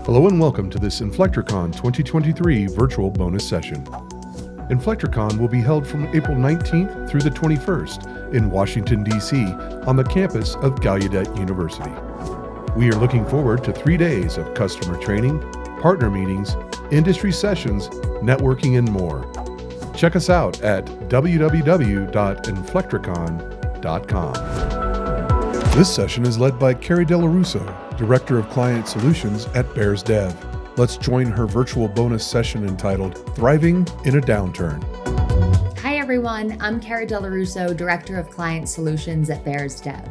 Hello and welcome to this InflectraCON 2023 virtual bonus session. InflectraCON will be held from April 19th through the 21st in Washington, D.C. on the campus of Gallaudet University. We are looking forward to 3 days of customer training, partner meetings, industry sessions, networking, and more. Check us out at www.inflectracon.com. This session is led by Cara Dello Russo, Director of Client Solutions at Bears Dev. Let's join her virtual bonus session entitled Thriving in a Downturn. Hi everyone, I'm Cara Dello Russo, Director of Client Solutions at Bears Dev.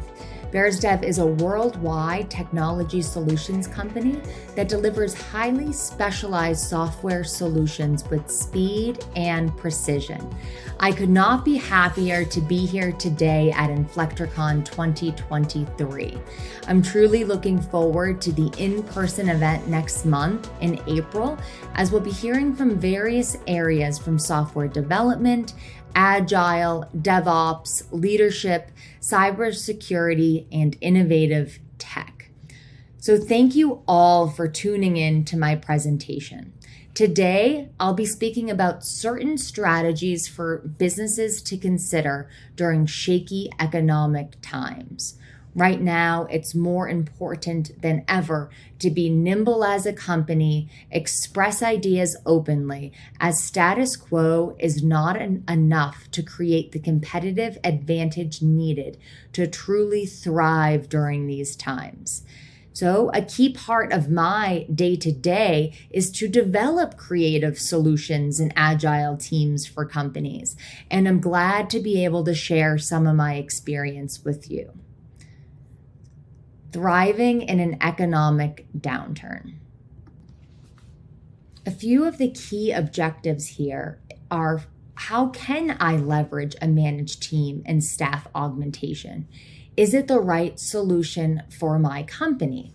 Bears Dev is a worldwide technology solutions company that delivers highly specialized software solutions with speed and precision. I could not be happier to be here today at InflectraCON 2023. I'm truly looking forward to the in-person event next month in April, as we'll be hearing from various areas from software development, agile, DevOps, leadership, cybersecurity, and innovative tech. So thank you all for tuning in to my presentation. Today, I'll be speaking about certain strategies for businesses to consider during shaky economic times. Right now, it's more important than ever to be nimble as a company, express ideas openly, as status quo is not enough to create the competitive advantage needed to truly thrive during these times. So a key part of my day-to-day is to develop creative solutions and agile teams for companies, and I'm glad to be able to share some of my experience with you. Thriving in an economic downturn. A few of the key objectives here are: how can I leverage a managed team and staff augmentation? Is it the right solution for my company?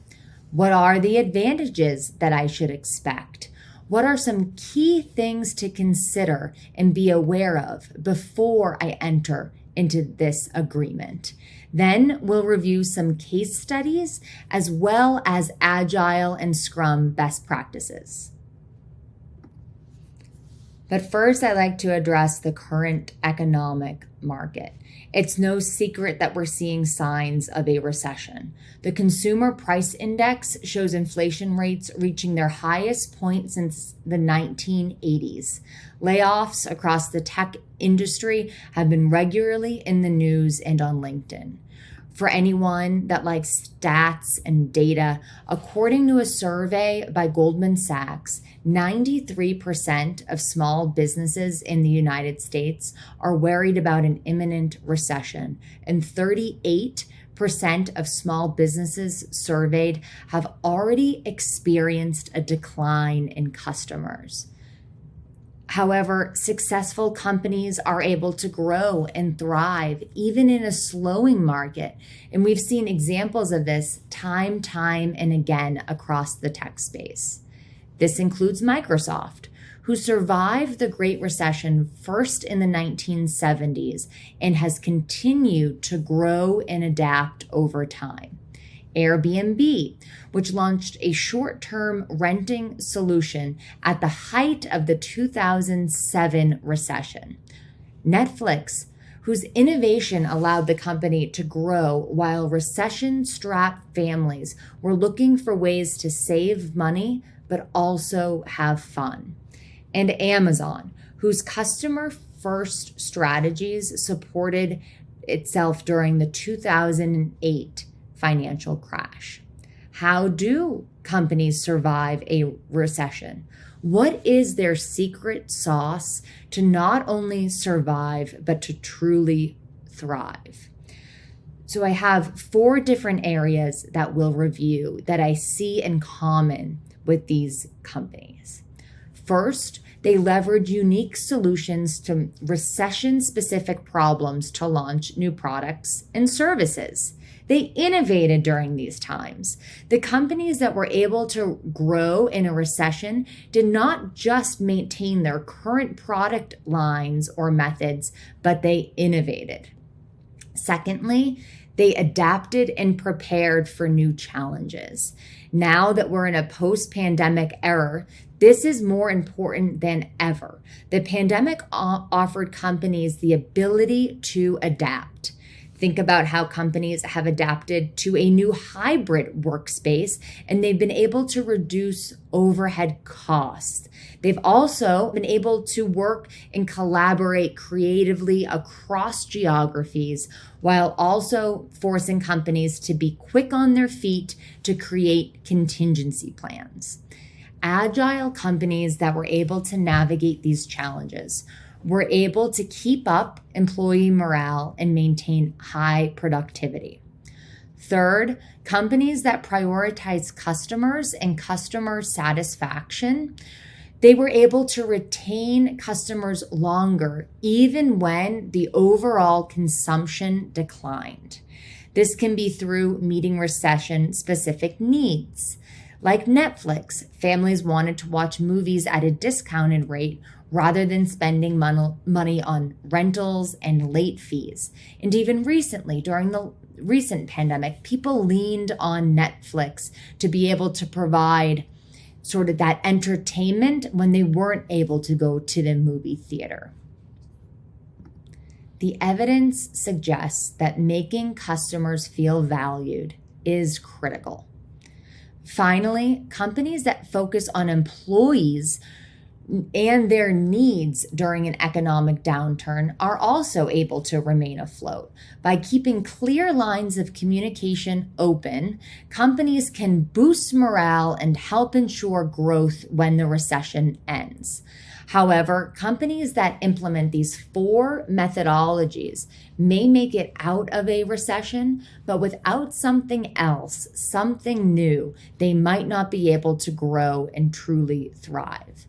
What are the advantages that I should expect? What are some key things to consider and be aware of before I enter into this agreement? Then we'll review some case studies as well as Agile and Scrum best practices. But first, I'd like to address the current economic market. It's no secret that we're seeing signs of a recession. The Consumer Price Index shows inflation rates reaching their highest point since the 1980s. Layoffs across the tech industry have been regularly in the news and on LinkedIn. For anyone that likes stats and data, according to a survey by Goldman Sachs, 93% of small businesses in the United States are worried about an imminent recession, and 38% of small businesses surveyed have already experienced a decline in customers. However, successful companies are able to grow and thrive even in a slowing market. And we've seen examples of this time and again across the tech space. This includes Microsoft, who survived the Great Recession first in the 1970s and has continued to grow and adapt over time. Airbnb, which launched a short-term renting solution at the height of the 2007 recession. Netflix, whose innovation allowed the company to grow while recession-strapped families were looking for ways to save money but also have fun. And Amazon, whose customer-first strategies supported itself during the 2008 financial crash. How do companies survive a recession? What is their secret sauce to not only survive, but to truly thrive? So I have 4 different areas that we'll review that I see in common with these companies. First, they leverage unique solutions to recession-specific problems to launch new products and services. They innovated during these times. The companies that were able to grow in a recession did not just maintain their current product lines or methods, but they innovated. Secondly, they adapted and prepared for new challenges. Now that we're in a post-pandemic era, this is more important than ever. The pandemic offered companies the ability to adapt. Think about how companies have adapted to a new hybrid workspace, and they've been able to reduce overhead costs. They've also been able to work and collaborate creatively across geographies, while also forcing companies to be quick on their feet to create contingency plans. Agile companies that were able to navigate these challenges were able to keep up employee morale and maintain high productivity. Third, companies that prioritize customers and customer satisfaction, they were able to retain customers longer, even when the overall consumption declined. This can be through meeting recession-specific needs. Like Netflix, families wanted to watch movies at a discounted rate rather than spending money on rentals and late fees. And even recently, during the recent pandemic, people leaned on Netflix to be able to provide sort of that entertainment when they weren't able to go to the movie theater. The evidence suggests that making customers feel valued is critical. Finally, companies that focus on employees and their needs during an economic downturn are also able to remain afloat. By keeping clear lines of communication open, companies can boost morale and help ensure growth when the recession ends. However, companies that implement these 4 methodologies may make it out of a recession, but without something else, something new, they might not be able to grow and truly thrive.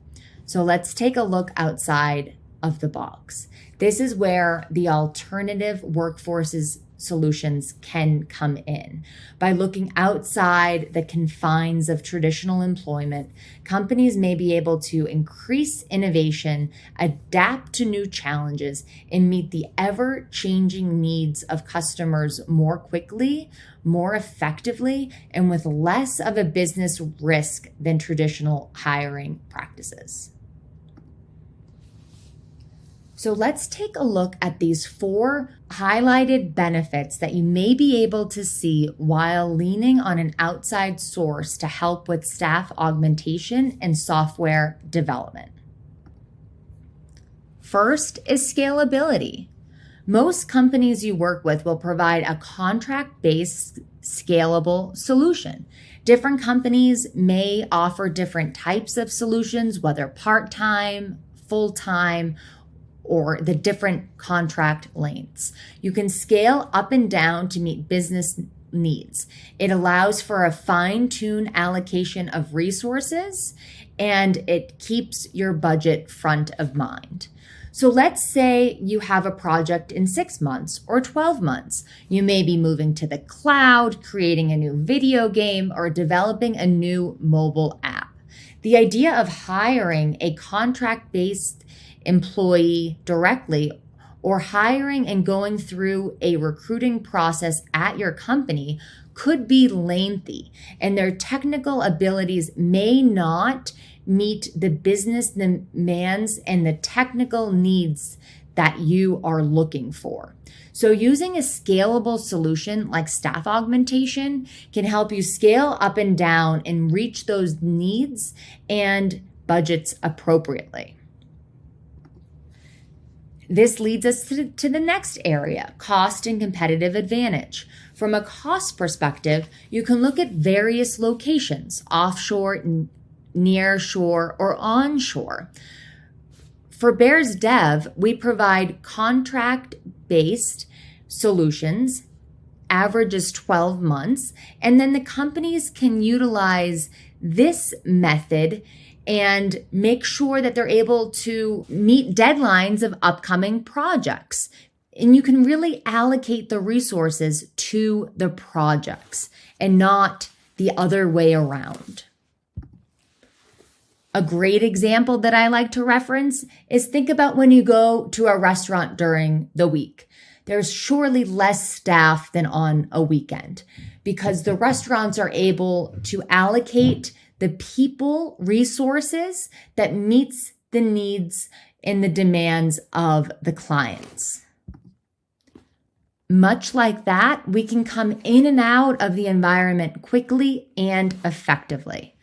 So let's take a look outside of the box. This is where the alternative workforces solutions can come in. By looking outside the confines of traditional employment, companies may be able to increase innovation, adapt to new challenges, and meet the ever-changing needs of customers more quickly, more effectively, and with less of a business risk than traditional hiring practices. So let's take a look at these 4 highlighted benefits that you may be able to see while leaning on an outside source to help with staff augmentation and software development. First is scalability. Most companies you work with will provide a contract-based scalable solution. Different companies may offer different types of solutions, whether part-time, full-time, or the different contract lengths. You can scale up and down to meet business needs. It allows for a fine-tuned allocation of resources, and it keeps your budget front of mind. So let's say you have a project in 6 months or 12 months. You may be moving to the cloud, creating a new video game, or developing a new mobile app. The idea of hiring a contract-based employee directly or hiring and going through a recruiting process at your company could be lengthy, and their technical abilities may not meet the business demands and the technical needs that you are looking for. So using a scalable solution like staff augmentation can help you scale up and down and reach those needs and budgets appropriately. This leads us to the next area, cost and competitive advantage. From a cost perspective, you can look at various locations, offshore, nearshore, or onshore. For Bears Dev, we provide contract-based solutions, average is 12 months, and then the companies can utilize this method and make sure that they're able to meet deadlines of upcoming projects. And you can really allocate the resources to the projects and not the other way around. A great example that I like to reference is think about when you go to a restaurant during the week. there's surely less staff than on a weekend because the restaurants are able to allocate the people resources that meets the needs and the demands of the clients. Much like that, we can come in and out of the environment quickly and effectively.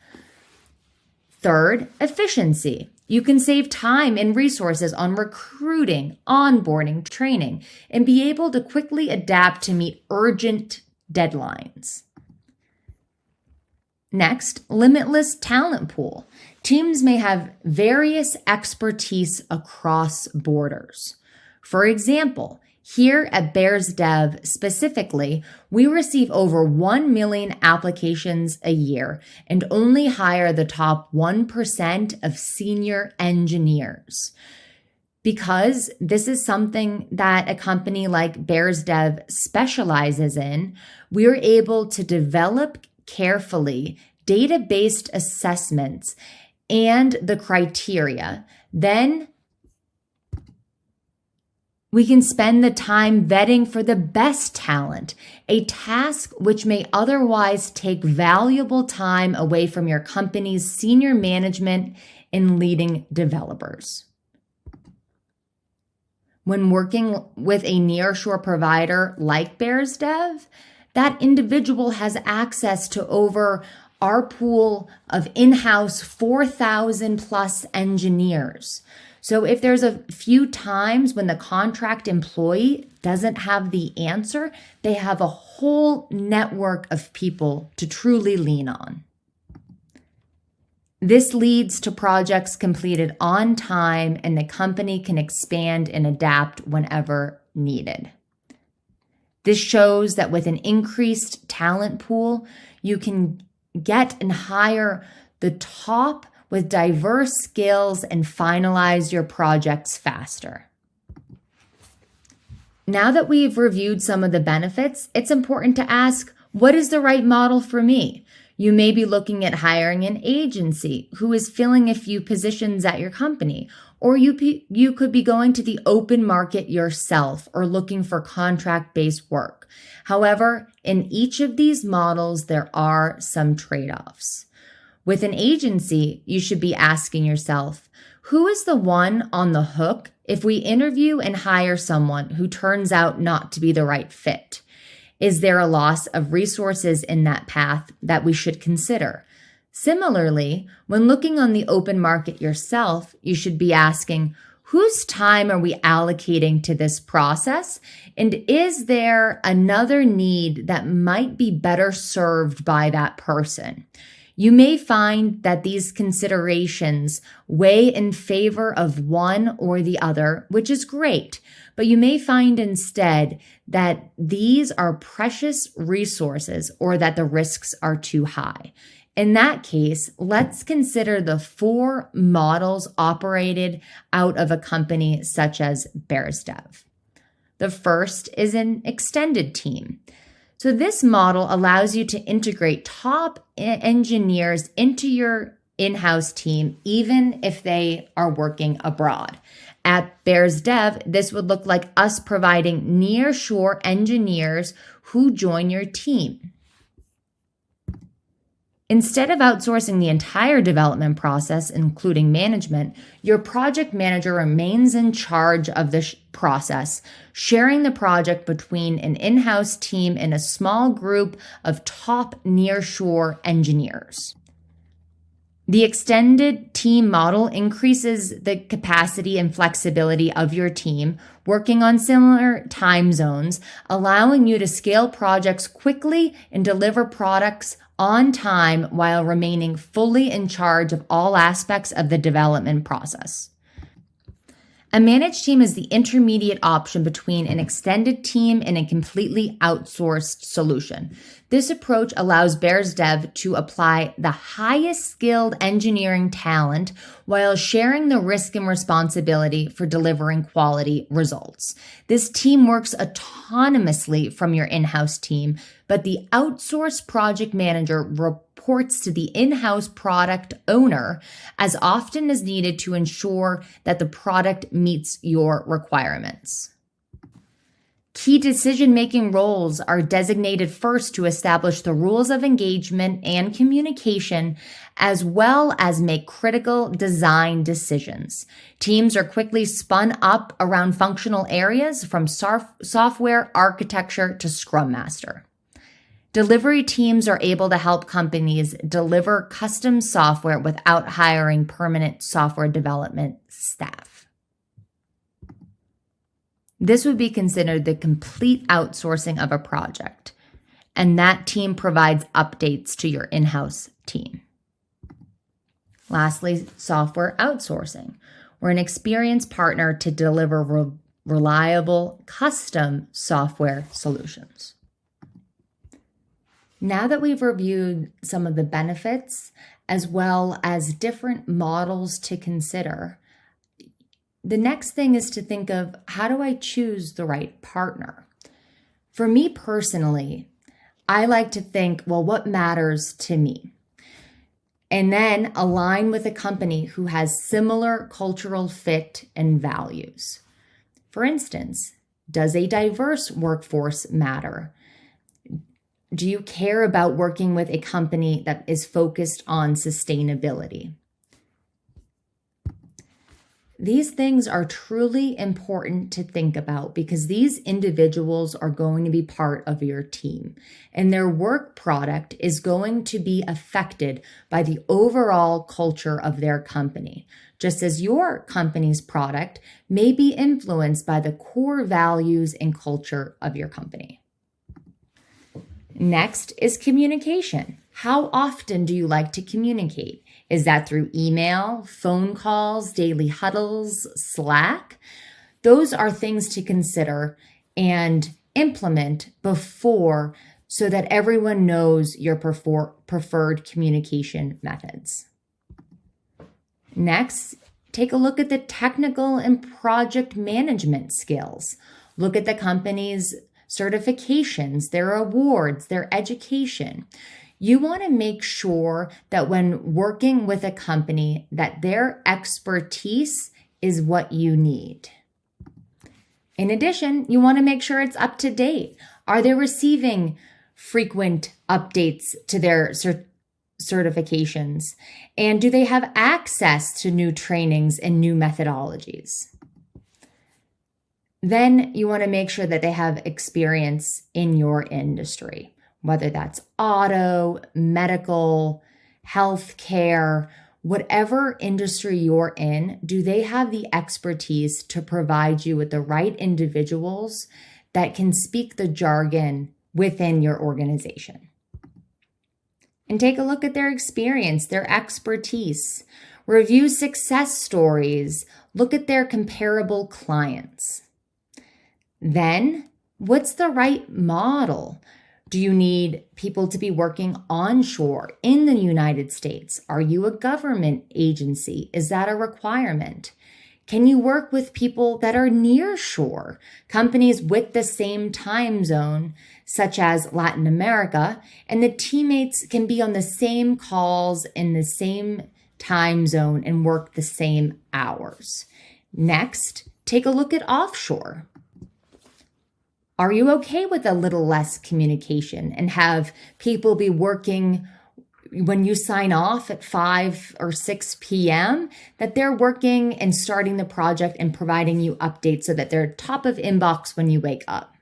Third, efficiency. You can save time and resources on recruiting, onboarding, training, and be able to quickly adapt to meet urgent deadlines. Next, limitless talent pool. Teams may have various expertise across borders. For example, here at Bears Dev specifically, we receive over 1 million applications a year and only hire the top 1% of senior engineers. Because this is something that a company like Bears Dev specializes in, we're able to develop carefully data-based assessments and the criteria. Then we can spend the time vetting for the best talent, a task which may otherwise take valuable time away from your company's senior management and leading developers. When working with a nearshore provider like Bears Dev, that individual has access to over our pool of in-house 4,000 plus engineers. So if there's a few times when the contract employee doesn't have the answer, they have a whole network of people to truly lean on. This leads to projects completed on time, and the company can expand and adapt whenever needed. This shows that with an increased talent pool, you can get and hire the top with diverse skills and finalize your projects faster. Now that we've reviewed some of the benefits, it's important to ask, what is the right model for me? You may be looking at hiring an agency who is filling a few positions at your company, or you could be going to the open market yourself or looking for contract-based work. However, in each of these models, there are some trade-offs. With an agency, you should be asking yourself, who is the one on the hook if we interview and hire someone who turns out not to be the right fit? Is there a loss of resources in that path that we should consider? Similarly, when looking on the open market yourself, you should be asking, whose time are we allocating to this process? And is there another need that might be better served by that person? You may find that these considerations weigh in favor of one or the other, which is great, but you may find instead that these are precious resources or that the risks are too high. In that case, let's consider the 4 models operated out of a company such as Bears Dev. The first is an extended team. So this model allows you to integrate top engineers into your in-house team, even if they are working abroad. At Bears Dev, this would look like us providing nearshore engineers who join your team. Instead of outsourcing the entire development process, including management, your project manager remains in charge of the process, sharing the project between an in-house team and a small group of top nearshore engineers. The extended team model increases the capacity and flexibility of your team, working on similar time zones, allowing you to scale projects quickly and deliver products on time while remaining fully in charge of all aspects of the development process. A managed team is the intermediate option between an extended team and a completely outsourced solution. This approach allows Bears Dev to apply the highest skilled engineering talent while sharing the risk and responsibility for delivering quality results. This team works autonomously from your in-house team, but the outsourced project manager reports to the in-house product owner as often as needed to ensure that the product meets your requirements. Key decision-making roles are designated first to establish the rules of engagement and communication, as well as make critical design decisions. Teams are quickly spun up around functional areas from software architecture to Scrum Master. Delivery teams are able to help companies deliver custom software without hiring permanent software development staff. This would be considered the complete outsourcing of a project, and that team provides updates to your in-house team. Lastly, software outsourcing. We're an experienced partner to deliver reliable, custom software solutions. Now that we've reviewed some of the benefits as well as different models to consider, the next thing is to think of, how do I choose the right partner? For me personally, I like to think, well, what matters to me? And then align with a company who has similar cultural fit and values. For instance, does a diverse workforce matter? Do you care about working with a company that is focused on sustainability? These things are truly important to think about because these individuals are going to be part of your team, and their work product is going to be affected by the overall culture of their company, just as your company's product may be influenced by the core values and culture of your company. Next is communication. How often do you like to communicate? Is that through email, phone calls, daily huddles, Slack? Those are things to consider and implement before, so that everyone knows your preferred communication methods. Next, take a look at the technical and project management skills. Look at the company's certifications, their awards, their education. You want to make sure that when working with a company, that their expertise is what you need. In addition, you want to make sure it's up to date. Are they receiving frequent updates to their certifications? And do they have access to new trainings and new methodologies? Then you want to make sure that they have experience in your industry, whether that's auto, medical, healthcare, whatever industry you're in. Do they have the expertise to provide you with the right individuals that can speak the jargon within your organization? And take a look at their experience, their expertise. Review success stories. Look at their comparable clients. Then, what's the right model? Do you need people to be working onshore in the United States? Are you a government agency? Is that a requirement? Can you work with people that are near shore, companies with the same time zone, such as Latin America, and the teammates can be on the same calls in the same time zone and work the same hours? Next, take a look at offshore. Are you okay with a little less communication and have people be working when you sign off at 5 or 6 p.m., that they're working and starting the project and providing you updates so that they're top of inbox when you wake up?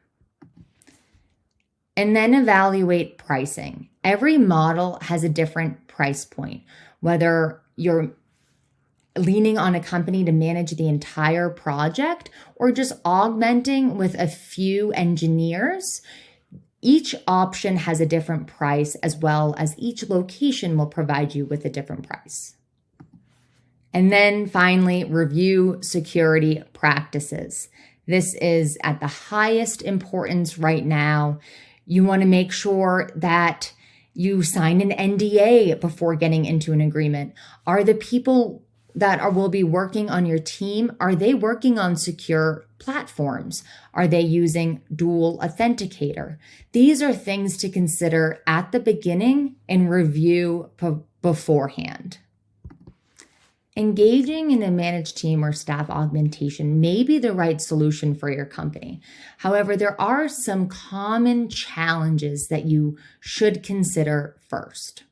And then evaluate pricing. Every model has a different price point, whether you're leaning on a company to manage the entire project or just augmenting with a few engineers. Each option has a different price, as well as each location will provide you with a different price. And then finally, review security practices. This is at the highest importance right now. You want to make sure that you sign an NDA before getting into an agreement. Are the people that will be working on your team, are they working on secure platforms? Are they using dual authenticator? These are things to consider at the beginning and review beforehand. Engaging in a managed team or staff augmentation may be the right solution for your company. However, there are some common challenges that you should consider first.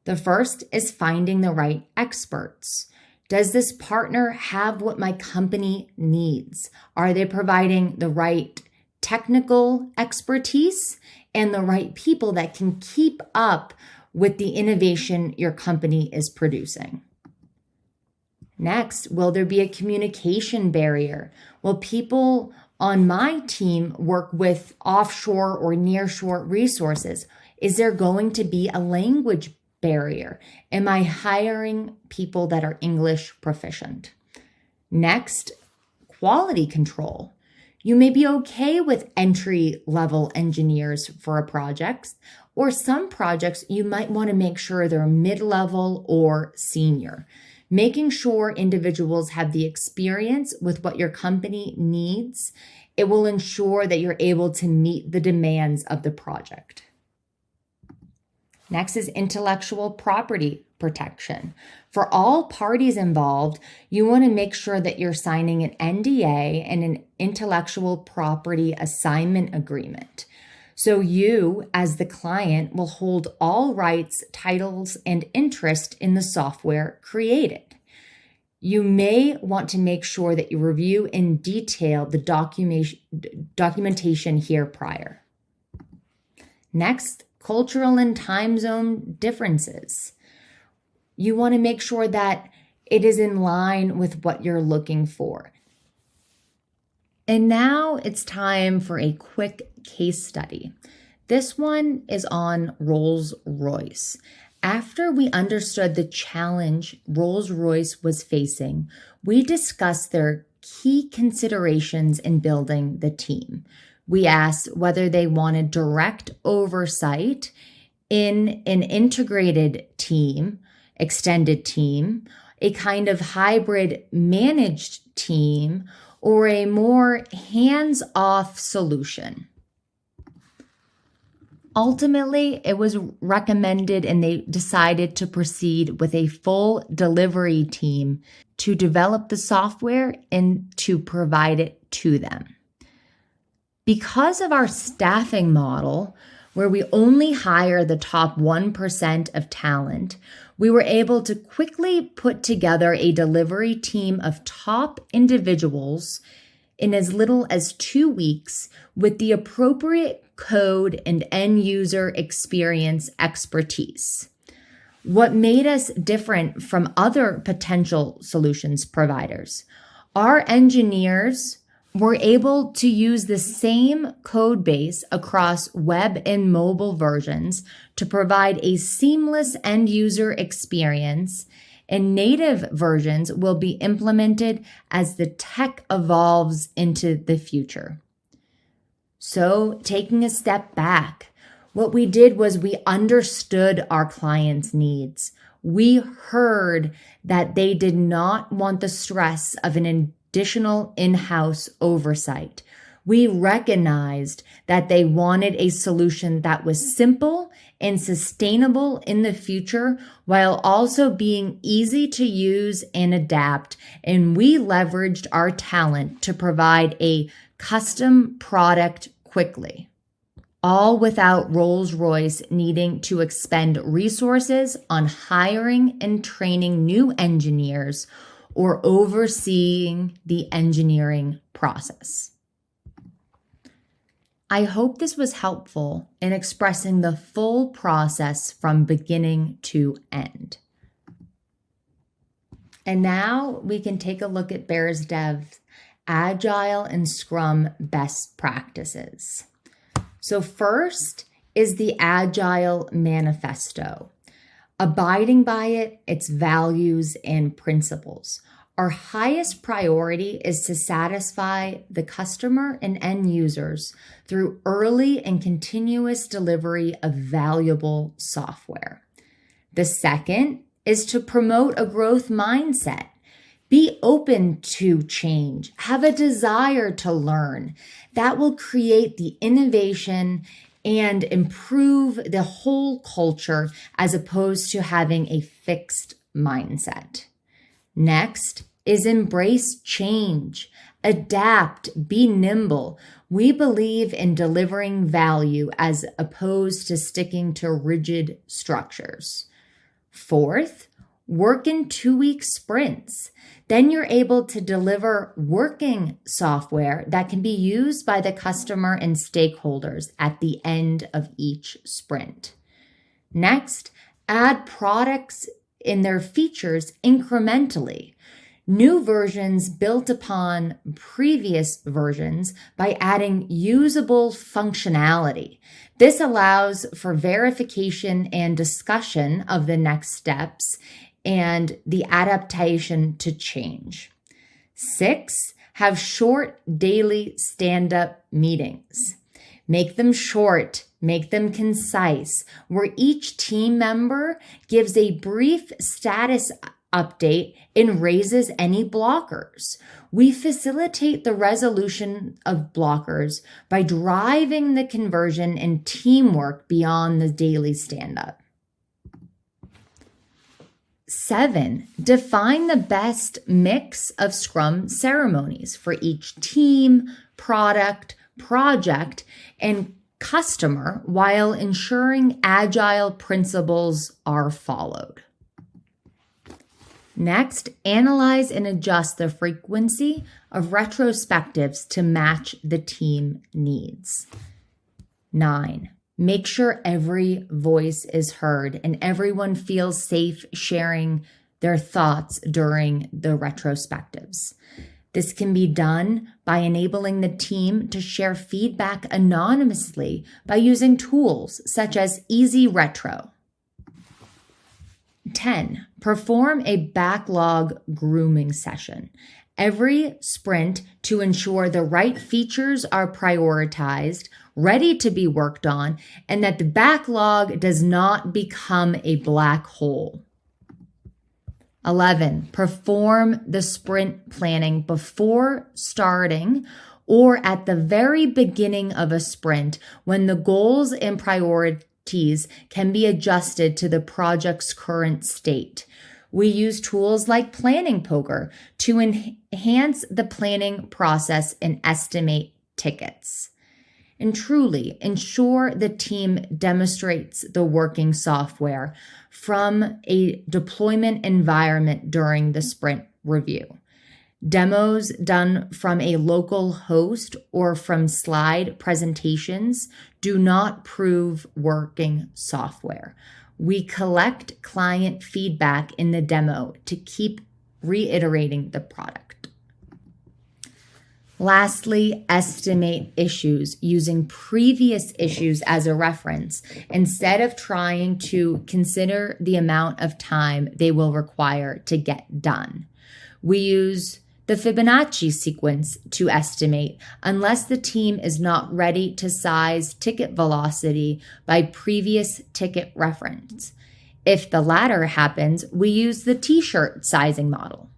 The first is finding the right experts. Does this partner have what my company needs? Are they providing the right technical expertise and the right people that can keep up with the innovation your company is producing? Next, will there be a communication barrier? Will people on my team work with offshore or nearshore resources? Is there going to be a language barrier? Am I hiring people that are English proficient? Next, quality control. You may be okay with entry-level engineers for a project, or some projects you might want to make sure they're mid-level or senior. Making sure individuals have the experience with what your company needs, it will ensure that you're able to meet the demands of the project. Next is intellectual property protection. For all parties involved, you want to make sure that you're signing an NDA and an intellectual property assignment agreement. So you, as the client, will hold all rights, titles, and interest in the software created. You may want to make sure that you review in detail the documentation here prior. Next, cultural and time zone differences. You want to make sure that it is in line with what you're looking for. And now it's time for a quick case study. This one is on Rolls-Royce. After we understood the challenge Rolls-Royce was facing, we discussed their key considerations in building the team. We asked whether they wanted direct oversight in an integrated team, extended team, a kind of hybrid managed team, or a more hands-off solution. Ultimately, it was recommended and they decided to proceed with a full delivery team to develop the software and to provide it to them. Because of our staffing model, where we only hire the top 1% of talent, we were able to quickly put together a delivery team of top individuals in as little as 2 weeks with the appropriate code and end user experience expertise. What made us different from other potential solutions providers? Our engineers were able to use the same code base across web and mobile versions to provide a seamless end user experience, and native versions will be implemented as the tech evolves into the future. So, taking a step back, what we did was we understood our clients' needs. We heard that they did not want the stress of an additional in-house oversight. We recognized that they wanted a solution that was simple and sustainable in the future while also being easy to use and adapt. And we leveraged our talent to provide a custom product quickly, all without Rolls-Royce needing to expend resources on hiring and training new engineers or overseeing the engineering process. I hope this was helpful in expressing the full process from beginning to end. And now we can take a look at Bears Dev's Agile and Scrum best practices. So first is the Agile Manifesto. Abiding by it, its values and principles. Our highest priority is to satisfy the customer and end users through early and continuous delivery of valuable software. The second is to promote a growth mindset. Be open to change. Have a desire to learn. That will create the innovation and improve the whole culture as opposed to having a fixed mindset. Next is embrace change, adapt, be nimble. We believe in delivering value as opposed to sticking to rigid structures. Fourth, work in 2-week sprints. Then you're able to deliver working software that can be used by the customer and stakeholders at the end of each sprint. Next, add products in their features incrementally. New versions built upon previous versions by adding usable functionality. This allows for verification and discussion of the next steps and the adaptation to change. 6, have short daily stand-up meetings. Make them short, make them concise, where each team member gives a brief status update and raises any blockers. We facilitate the resolution of blockers by driving the conversion and teamwork beyond the daily stand-up. 7, define the best mix of Scrum ceremonies for each team, product, project, and customer while ensuring agile principles are followed. Next, analyze and adjust the frequency of retrospectives to match the team needs. 9, make sure every voice is heard and everyone feels safe sharing their thoughts during the retrospectives. This can be done by enabling the team to share feedback anonymously by using tools such as Easy Retro. 10, perform a backlog grooming session every sprint to ensure the right features are prioritized, ready to be worked on, and that the backlog does not become a black hole. 11, perform the sprint planning before starting or at the very beginning of a sprint when the goals and priorities can be adjusted to the project's current state. We use tools like Planning Poker to enhance the planning process and estimate tickets. And truly ensure the team demonstrates the working software from a deployment environment during the sprint review. Demos done from a local host or from slide presentations do not prove working software. We collect client feedback in the demo to keep reiterating the product. Lastly, estimate issues using previous issues as a reference instead of trying to consider the amount of time they will require to get done. We use the Fibonacci sequence to estimate unless the team is not ready to size ticket velocity by previous ticket reference. If the latter happens, we use the t-shirt sizing model.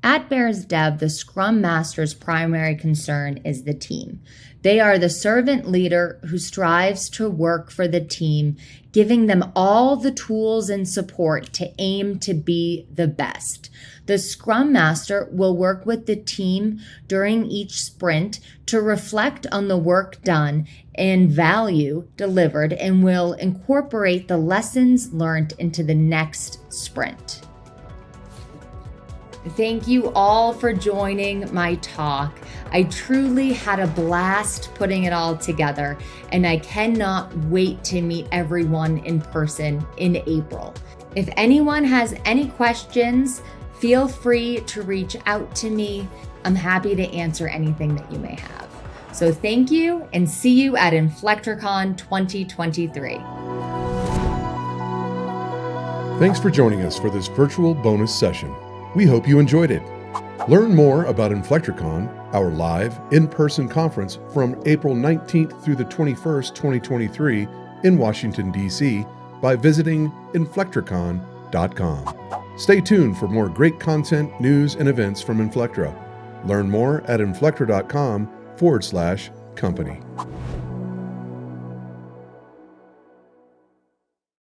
At Bears Dev, the Scrum Master's primary concern is the team. They are the servant leader who strives to work for the team, giving them all the tools and support to aim to be the best. The Scrum Master will work with the team during each sprint to reflect on the work done and value delivered and will incorporate the lessons learned into the next sprint. Thank you all for joining my talk. I truly had a blast putting it all together, and I cannot wait to meet everyone in person in April. If anyone has any questions, feel free to reach out to me. I'm happy to answer anything that you may have. So thank you, and see you at InflectraCON 2023. Thanks for joining us for this virtual bonus session. We hope you enjoyed it. Learn more about InflectraCON, our live, in-person conference from April 19th through the 21st, 2023 in Washington, D.C. by visiting InflectraCON.com. Stay tuned for more great content, news, and events from Inflectra. Learn more at inflectra.com/company.